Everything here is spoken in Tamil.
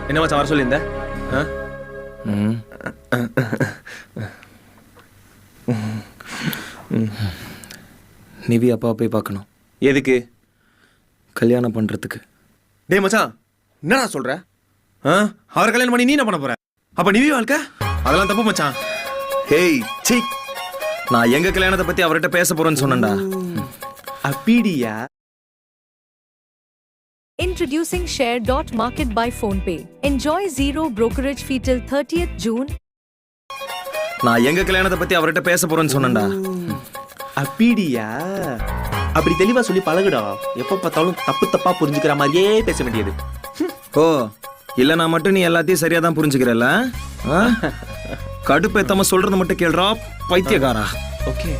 என்ன மச்சான் வர சொல்லியிருந்த? நிவி அப்பா போய் பார்க்கணும். எதுக்கு? கல்யாணம் பண்ணுறதுக்கு. டேய் மச்சான், என்னடா சொல்ற? அவர் கல்யாணம் பண்ணி நீ என்ன பண்ண போற? அப்ப நிவி வாழ்க்கை அதெல்லாம் தப்பு மச்சான். ஹேய் சீ, நான் எங்க கல்யாணத்தை பத்தி அவர்கிட்ட பேச போறேன்னு சொன்னேன்டா. அப்படியா? Introducing Share.Market by PhonePe. Enjoy zero brokerage fee till 30th June. நான் எங்க கல்யாணத்தை பத்தி அவர்கிட்ட பேச போறேன்னு சொன்னேன்டா. அப்படியா? அப்படி தெளிவா சொல்லி பழகுடா. எப்ப பார்த்தாலும் தப்பு தப்பா புரிஞ்சுக்கிற மாதிரியே பேச வேண்டியது. ஓ, இல்ல நான் மட்டும் நீ எல்லாத்தையும் சரியா தான் புரிஞ்சுக்கிறல்ல? கடுப்பேத்தாம சொல்றத மட்டும் கேள்றா பைத்தியக்காரா. ஓகே.